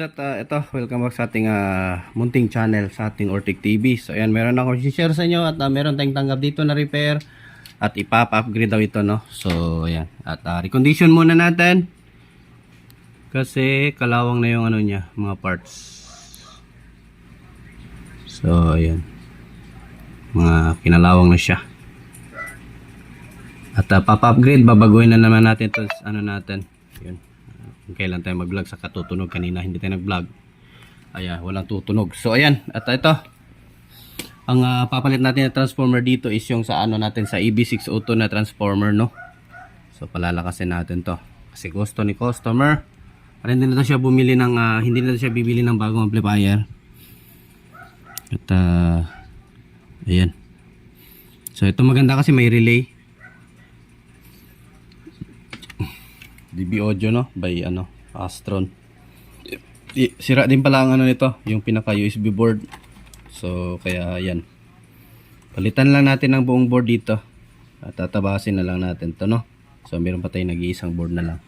At ito, welcome back sa ating munting channel sa ating Ortic TV. So ayan, meron ako i-share sa inyo at meron tayong tanggap dito na repair at ipapa-upgrade daw ito, no. So ayan, at recondition muna natin kasi kalawang na yung ano niya, mga parts. So ayan, mga kinalawang na siya. At papa-upgrade, babaguhin na naman natin ito, ano natin, yun. Kailan tayo mag-vlog sa katutunog, kanina hindi tayo nag-vlog, ayan, walang tutunog. So ayan, at ito ang papalit natin na transformer dito is yung sa ano natin, sa EB602 na transformer, no. So palalakasin natin to kasi gusto ni customer para hindi na siya bumili ng hindi na siya bibili ng bagong amplifier. At ayan, so ito maganda kasi may relay, DB Audio, no, by ano, Astron. Sira din pala ang ano nito, yung pinaka USB board. So kaya yan, palitan lang natin ang buong board dito at tatabasin na lang natin to, no. So meron pa tayong nag-iisang board na lang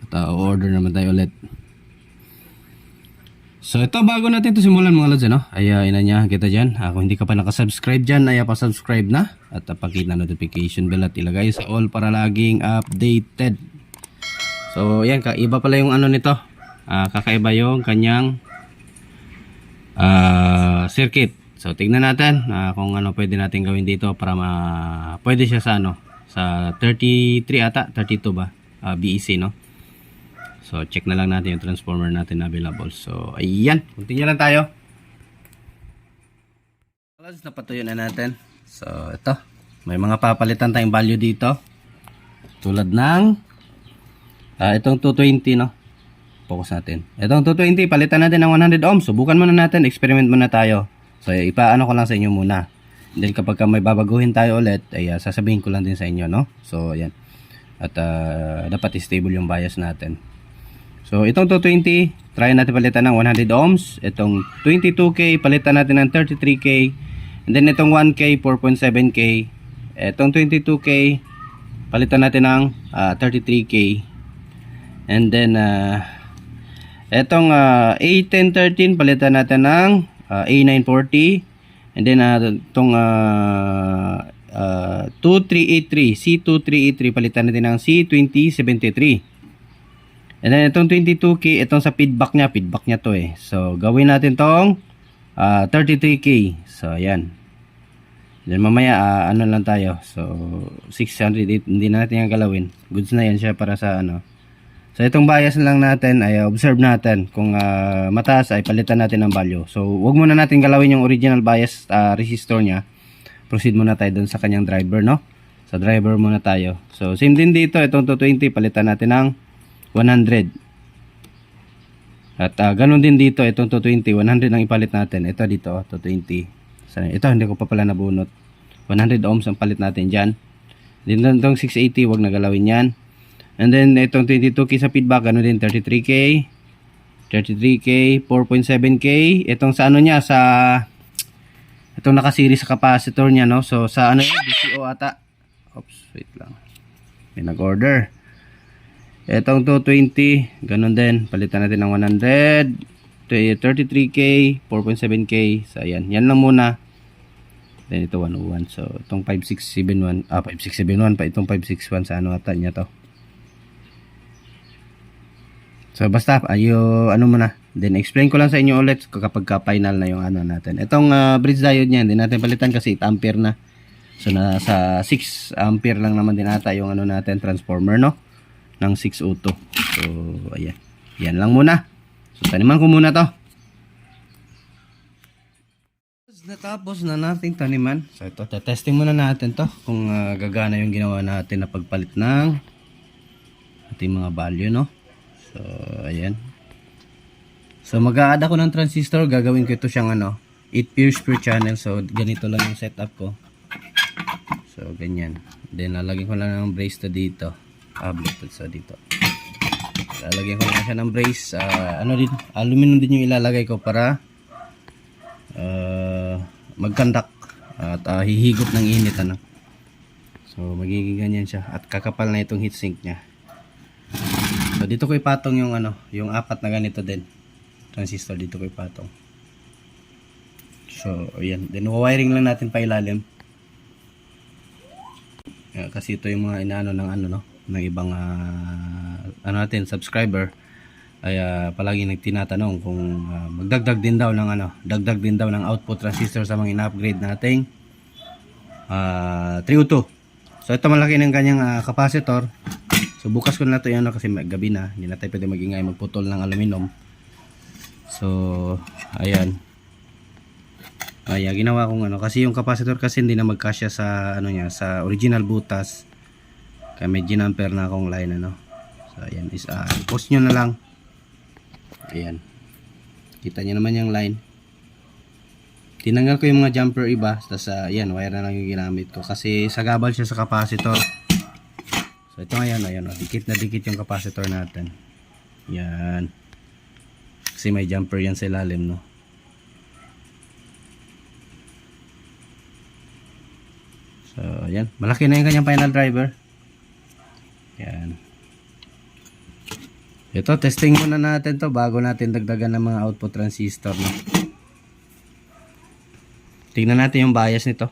at order naman tayo ulit. So ito, bago natin ito simulan mga lods, ano, ay inanya kita dyan, kung hindi ka pa nakasubscribe dyan, ay pa-subscribe na at pakita notification bell at ilagay sa all para laging updated. So yan, iba pala yung ano nito, kakaiba yung kanyang circuit. So tignan natin kung ano pwede natin gawin dito para pwede siya sa ano, sa 33 ata, 32 ba, BEC, no. So check na lang natin yung transformer natin na available. So ayan, continue lang tayo. Napatuyo na natin. So ito, may mga papalitan tayong value dito, tulad ng itong 220, no. Focus natin. Itong 220, palitan natin ng 100 ohms. Subukan muna natin, experiment muna tayo. So ipaano ko lang sa inyo muna. Then kapag may babaguhin tayo ulit, ay sasabihin ko lang din sa inyo, no. So ayan. At dapat stable yung bias natin. So itong 220, try natin palitan ng 100 ohms. Itong 22K, palitan natin ng 33K. And then itong 1K, 4.7K. Itong 22K, palitan natin ng 33K. And then etong A1013, palitan natin ng A940. And then itong 2383, C2383, palitan natin ng C2073. And then itong 22K, itong sa feedback niya to eh. So gawin natin tong 33K. So ayan. Then mamaya ano lang tayo. So 600, hindi na natin yung galawin. Goods na yan siya para sa ano. So itong bias lang natin ay observe natin kung mataas ay palitan natin ng value. So wag muna natin galawin yung original bias resistor niya. Proceed muna tayo dun sa kanyang driver, no. Sa driver muna tayo. So same din dito, itong 220 palitan natin ng 100. At ganun din dito, itong 220 100 ang ipalit natin. Ito dito 220. So, ito hindi ko pa pala nabunot. 100 ohms ang palit natin diyan. Din itong 680 wag na galawin yan. And then itong 22K sa feedback, ano din, 33K, 4.7K. Itong sa ano niya, sa itong naka-series sa capacitor niya, no. So sa ano yun, DCO ata. Oops, wait lang. May nag-order. Itong 220, ganun din, palitan natin ng 100, 33K, 4.7K. So ayan, yan lang muna. Then ito 101. So itong 5671, 5671 pa, itong 561 sa ano ata niya to. So basta ano muna, then explain ko lang sa inyo ulit kapag final na yung ano natin. Itong bridge diode niya, hindi natin palitan kasi 8 ampere na. So nasa 6 ampere lang naman din ata yung ano natin, transformer, no, ng 602. So ayan, yan lang muna. So taniman ko muna to. Natapos na nating taniman. So ito, testing muna natin to kung gagana yung ginawa natin na pagpalit ng ating mga value, no. So ayan. So mag-a-add ako ng transistor, gagawin ko ito siyang ano, 8 pairs per channel. So ganito lang yung setup ko. So, ganyan. Then, lalagyan ko lang ng brace to dito. Bluetooth sa dito. Lalagyan ko lang siya ng brace. Ano din, aluminum din yung ilalagay ko para mag-conduct at hihigop ng init, ano. So, magiging ganyan siya. At kakapal na itong heatsink niya. So, dito ko ipatong yung ano, yung apat na ganito din. Transistor, dito ko ipatong. So, ayan. Then, wiring lang natin pa ilalim. Kasi ito yung mga inaano ng ano, no, ng ibang ano natin, subscriber. Ay palagi nagtinatanong kung magdagdag din daw ng ano, dagdag din daw ng output transistor sa mga ina-upgrade nating 302. So, ito malaki ng kanyang capacitor. So, bukas ko na ito yan, no, kasi gabi na. Hindi na tayo pwede magingay, magputol ng aluminum. So, ayan. Ginawa kong ano, kasi yung capacitor kasi hindi na magkasya sa ano niya, sa original butas. Kaya may ginamper na akong line, ano. So, ayan is post nyo na lang. Ayan. Kita nyo naman yung line. Tinanggal ko yung mga jumper iba, tapos ayan, wire na lang yung ginamit ko kasi sagabal siya sa capacitor. So, ito ngayon, ayan, dikit na dikit yung capacitor natin. Yan. Kasi may jumper yan sa ilalim, no. So, ayan. Malaki na yung kanyang final driver. Ayan. Ito, testing muna natin to bago natin dagdagan ng mga output transistor, no? Tingnan natin yung bias nito.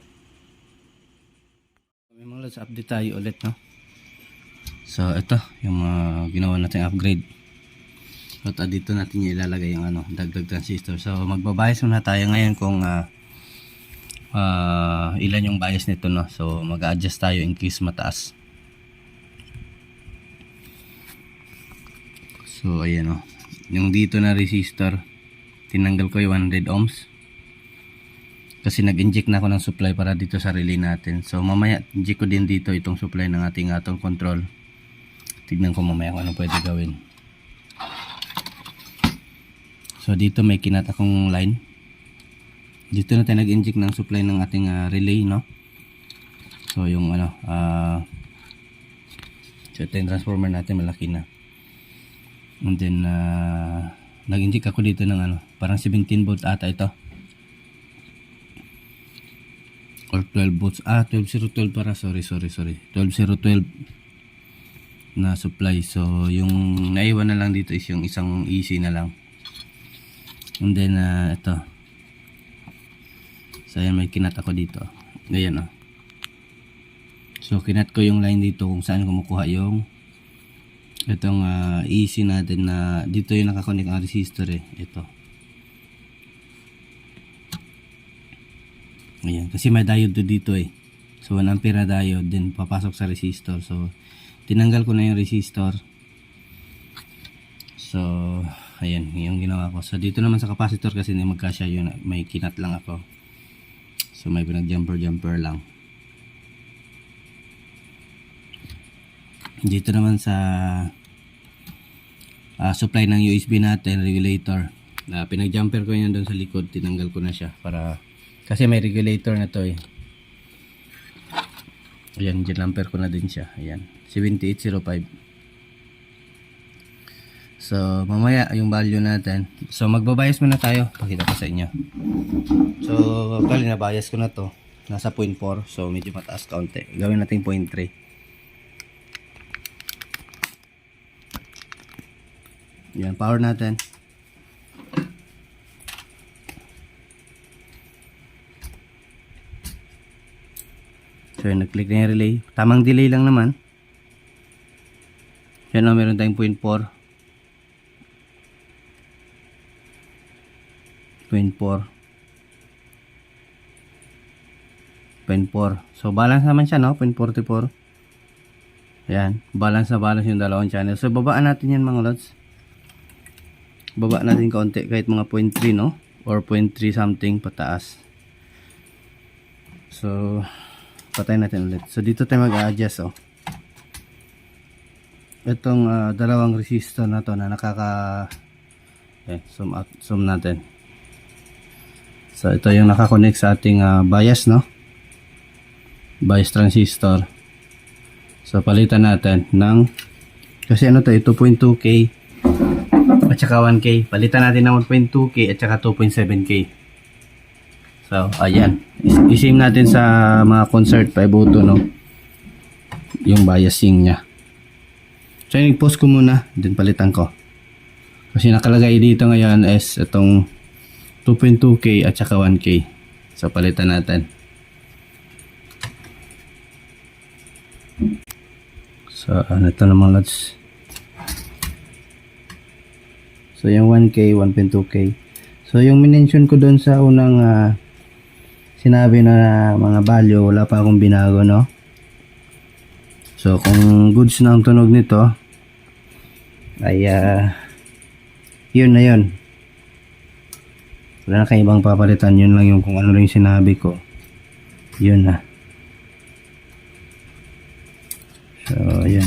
May mga lods, update tayo ulit, no? So, ito, yung ginawa natin upgrade. At dito natin ilalagay yung ano, dagdag transistor. So, magbabias muna tayo ngayon kung ilan yung bias nito, no. So mag-adjust tayo in case mataas. So ayan, yung dito na resistor tinanggal ko yung 100 ohms kasi nag-inject na ako ng supply para dito sa relay natin. So mamaya inject ko din dito itong supply ng ating control. Tignan ko mamaya kung ano pwede gawin. So dito may kinat akong line. Dito na tayo nag-inject ng supply ng ating relay, no. So yung ano, so ito yung transformer natin, malaki na. And then nag-inject ako dito ng ano, parang 17 volt ata ito, or 12 volts, 12012 para, sorry 12012 na supply. So yung naiwan na lang dito is yung isang EC na lang. And then ito, so ayan, may kinat ako dito. Ayan, so kinat ko yung line dito kung saan kumukuha yung itong EC natin, na dito yung nakakonect ang resistor, ito. Ayan, kasi may diode dito, so 1 ampere na diode din papasok sa resistor. So tinanggal ko na yung resistor. So ayan yung ginawa ko. So dito naman sa capacitor kasi hindi magkasya yun, may kinat lang ako. So may pinag jumper lang. Dito naman sa supply ng USB natin, regulator. Pinag jumper ko yun doon sa likod, tinanggal ko na siya para kasi may regulator na to, Ayan, jumper ko na din siya. Ayan, 7805. So mamaya yung value natin. So magbabayas muna tayo, pakita ko sa inyo. So actually nabayas ko na to, nasa 0.4, so medyo mataas kaunti. Gawin natin 0.3. Yan, power natin. So nag-click na yung relay, tamang delay lang naman. Yan, meron tayong 0.4. 0.4. So balance naman siya, no? 0.44. Ayan, balance na balance yung dalawang channel. So babaan natin yan, mga lods. Baba natin kaunti, kahit mga 0.3, no? Or 0.3 something pataas. So patay natin ulit. So dito tayo mag-adjust, itong dalawang resistor na to na nakaka zoom natin. So ito yung nakakonect sa ating bias, no? bias transistor. So palitan natin ng, kasi ano to, 2.2K at saka 1K. Palitan natin ng 1.2K at saka 2.7K. So ayan, isim natin sa mga concert 5 auto, no, yung biasing nya. So i-post ko muna, din palitan ko. Kasi nakalagay dito ngayon is itong 2.2K at saka 1K. So palitan natin. So ito naman lods. So yung 1K, 1.2K. So yung minention ko doon sa unang sinabi na mga value, wala pa akong binago, no. So kung goods na ang tunog nito ay yun na yun. Wala na kayong ibang papalitan, yun lang yung kung ano lang yung sinabi ko. Yun na. So yun.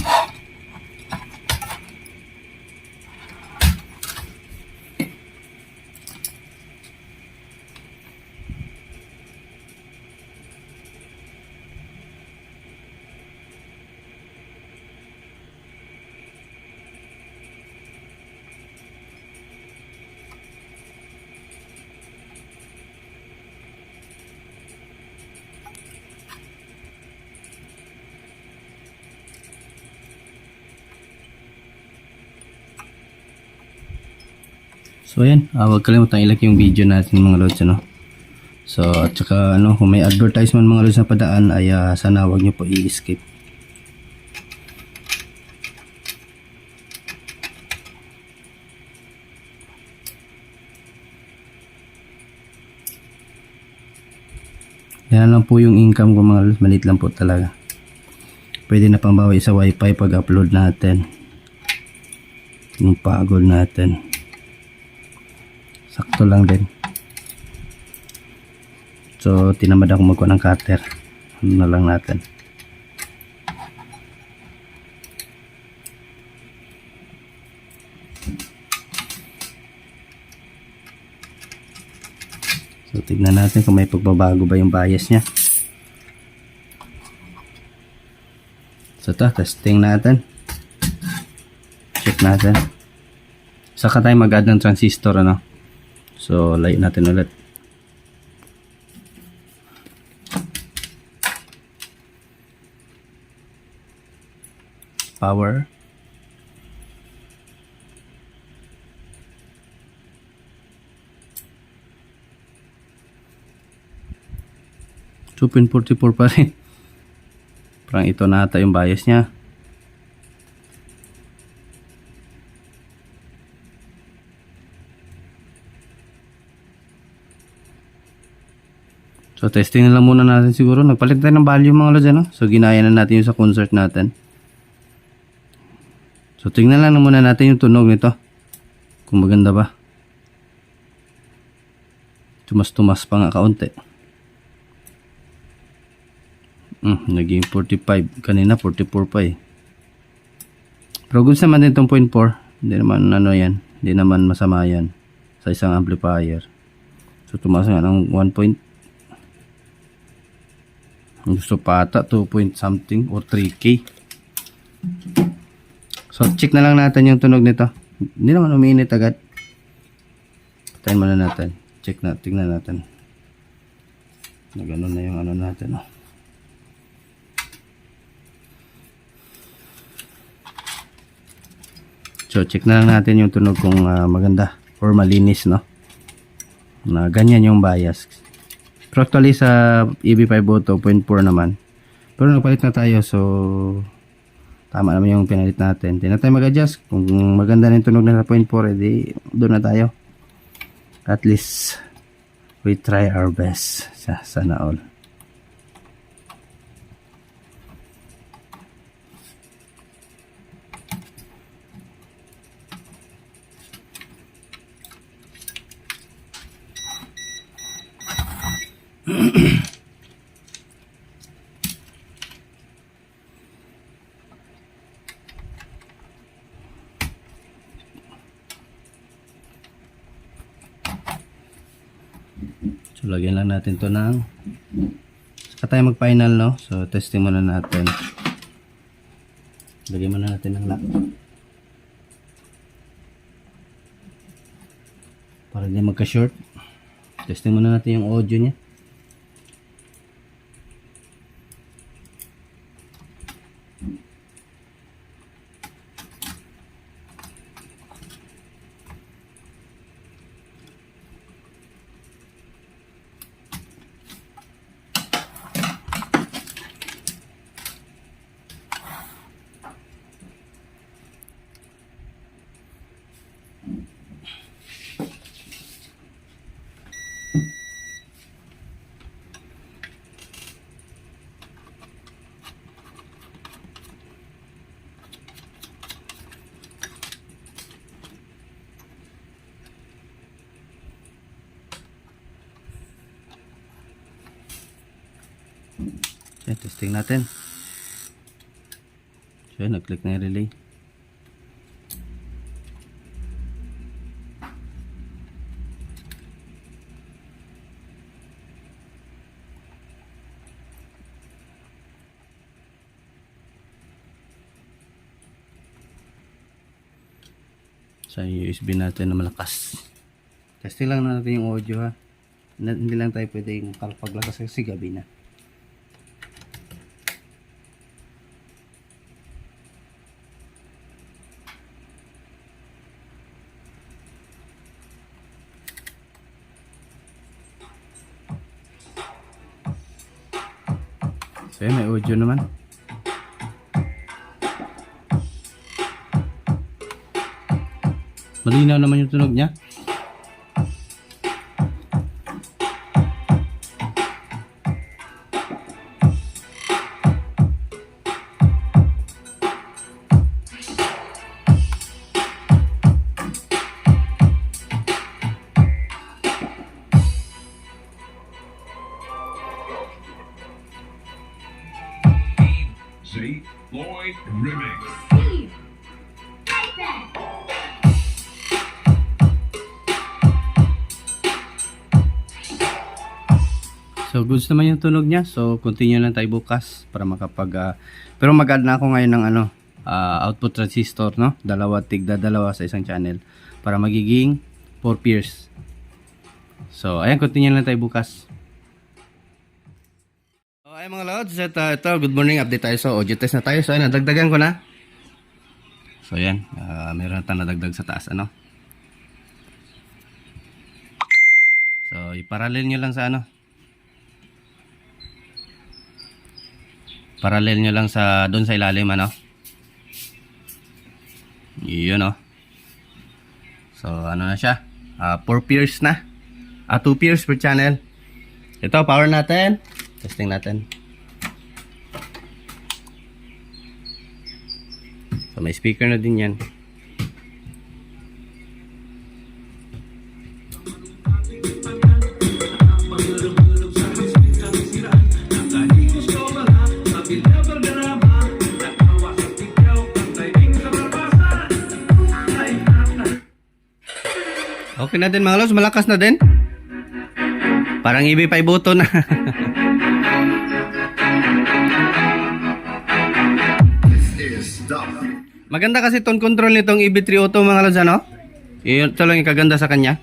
So ayan, huwag kalimutan ilike yung video natin mga lods, ano. So at saka ano, kung may advertisement mga lods na padaan ay sana huwag nyo po i-skip. Yan lang po yung income ko mga lods, maliit lang po talaga. Pwede na pambawi sa wifi pag upload natin. Yung pagod natin. Sakto lang din. So tinamad ako magkuha ng cutter. Ano na lang natin. So tignan natin kung may pagbabago ba yung bias nya. So ito, testing natin. Check natin. Saka tayo mag-add ng transistor, ano. So light natin ulit. Power. $2.44 pa rin. Parang ito na ata yung bias nya. So testing na lang muna natin siguro. Nagpalit tayo ng value mga lods, ano? So ginaya na natin yung sa concert natin. So tingnan lang muna natin yung tunog nito. Kung maganda ba. Tumas-tumas pa nga kaunti. Naging 45. Kanina 44 pa eh. Pero goods naman din itong 0.4. Hindi naman ano yan. Hindi naman masama yan. Sa isang amplifier. So tumaas nga ng 1. Gusto pa ata 2 point something or 3K. So check na lang natin yung tunog nito. Hindi naman umiinit agad. Patayin muna natin. Check na, tingnan natin. Nagano na yung ano natin, oh. So check na lang natin yung tunog kung maganda or malinis, no. Na ganyan yung bias. Pero actually sa EB5 Auto 0.4 naman. Pero nagpalit na tayo, so tama naman yung pinalit natin. Hindi na tayo mag-adjust. Kung maganda na yung tunog na sa 0.4, edi doon na tayo. At least we try our best. Sana all. So lagyan lang natin to ng At tayo mag-final, no? So, testing muna natin. Lagyan muna natin ng lock. Para hindi magka-short. Testing muna natin yung audio niya. Okay, testing natin. So, nag-click na yung relay. So, yung USB natin na malakas. Testing lang natin yung audio, ha. Hindi lang tayo pwedeng kalpaglakas kasi gabi na. So, may audio naman. Malinaw naman yung tunog niya. Z Lloyd Remix. So goods naman yung tunog niya. So continue lang tayo bukas para pero mag-add na ako ngayon ng output transistor, no? Tigda-dalawa sa isang channel para magiging 4 pairs. So ayan, continue lang tayo bukas. So ayan mga lods, ito good morning, update tayo. So audio test na tayo. So ayan, nadagdagan ko na. So ayan, meron tayong nadagdag sa taas, ano? So i-parallel nyo lang sa parallel nyo lang sa doon sa ilalim, ano? Yun, oh. So ano na siya, 4 pairs na, 2 pairs per channel. Ito, power natin, testing natin. So may speaker na din yan. Okay na din mga lods, malakas na din. Parang EB5 button na. Maganda kasi tone control nitong EB3 Auto mga lods, ano? Ito lang yung kaganda sa kanya.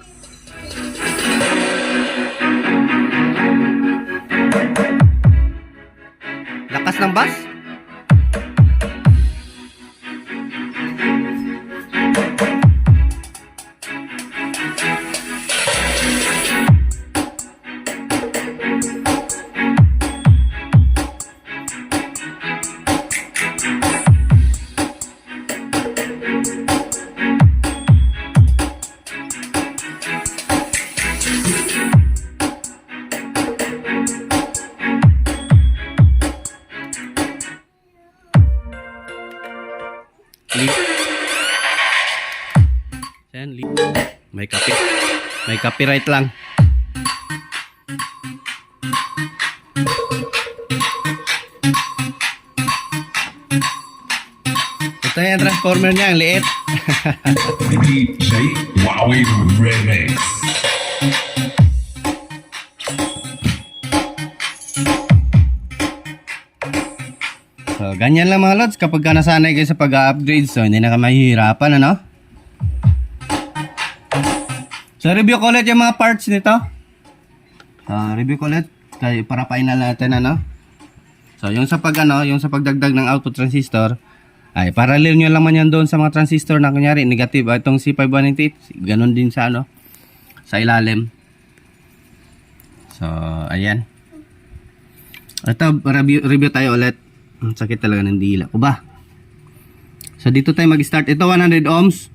Lakas ng bass. May copyright lang. Ito yung transformer niya, ang liit. DJ Wowie Remix. So, ganyan lang mga lods. Kapag ka nasanay kayo sa pag-upgrade, so hindi na ka mahihirapan, ano? So, review ko ulit yung mga parts nito. Review ko ulit para final natin, ano? So, yung sa pagdagdag ng output transistor, ay parallel nyo naman yan doon sa mga transistor na kunyari negative. Itong C5198, ganun din sa ano, sa ilalim. So, ayan. Ito, review tayo ulit. Ang sakit talaga ng dila ko ba? So, dito tayo mag-start. Ito, 100 ohms.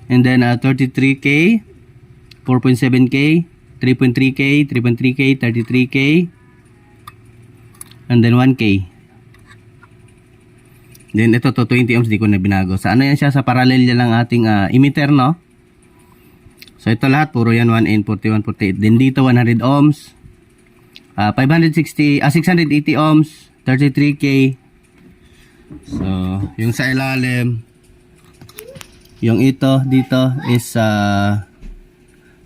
And then, 33K, 4.7K, 3.3K, 3.3K, 33K, and then 1K. Then, ito, 20 ohms, di ko na binago. Sa ano yan siya? Sa parallel yan lang ating emitter, no? So, ito lahat, puro yan, 1N, 41, 48. Then, dito, 100 ohms. 680 ohms, 33K. So, yung sa ilalim, yung ito dito is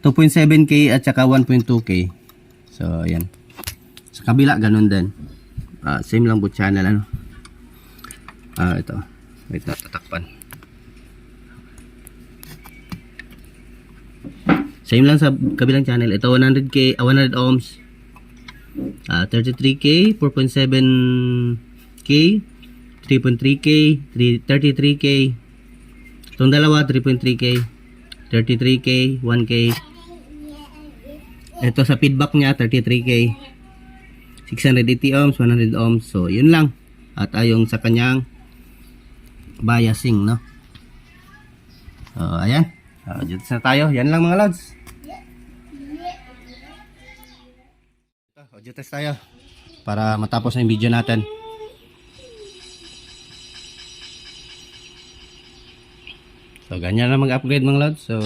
2.7K at saka 1.2K. So, ayan. Sa kabila, ganun din. Same lang both channel, ano? Ito. Wait na, tatakpan. Same lang sa kabilang channel. Ito, 100K, 100 ohms. 33K, 4.7K, 3.3K, 33K. Itong dalawa, 3.3K, 33K, 1K. Ito sa feedback niya, 33K, 680 ohms, 100 ohms. So, yun lang. At yung sa kanyang biasing, no? So, ayan. Dito na tayo. Yan lang mga lods. Audio test tayo para matapos na yung video natin. So, ganyan na mag-upgrade mga lods. So,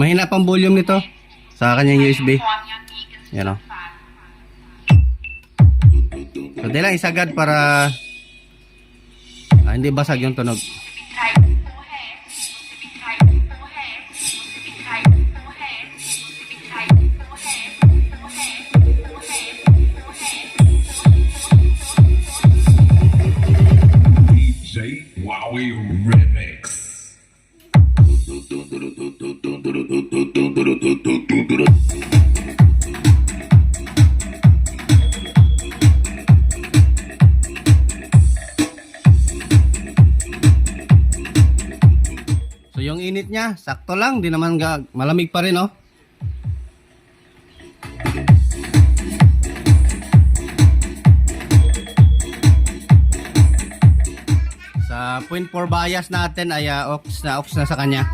mahina pang volume nito sa kanyang USB. Yan o. So, di lang isagad para hindi basag yung tunog. DJ Wowie Remix. So yung init niya, sakto lang, di naman malamig pa rin, oh. Sa 0.4 bias natin ay off na sa kanya.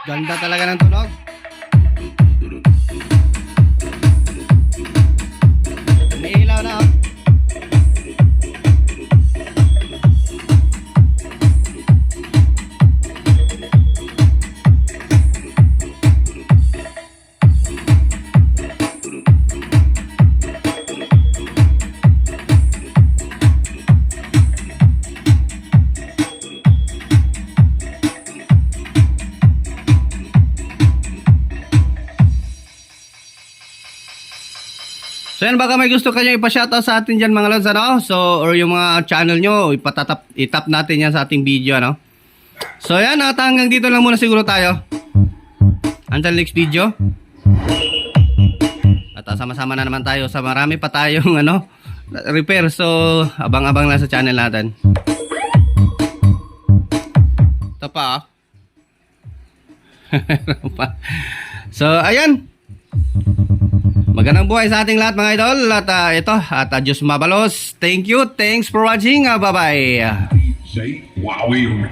Ganda talaga ng tunog. May ilaw na, oh. So yan, baka may gusto kayo ipa-shoutout sa atin dyan mga lods, ano? So, or yung mga channel nyo, itap natin yan sa ating video, ano? So yan, at hanggang dito lang muna siguro tayo. Until next video. At sama-sama na naman tayo sa marami pa tayong, ano, repair. So, abang-abang lang sa channel natin. Ito pa, oh. So, ayan. Magandang buhay sa ating lahat mga idol. At Diyos mabalos. Thank you. Thanks for watching. Bye-bye. DJ Wowie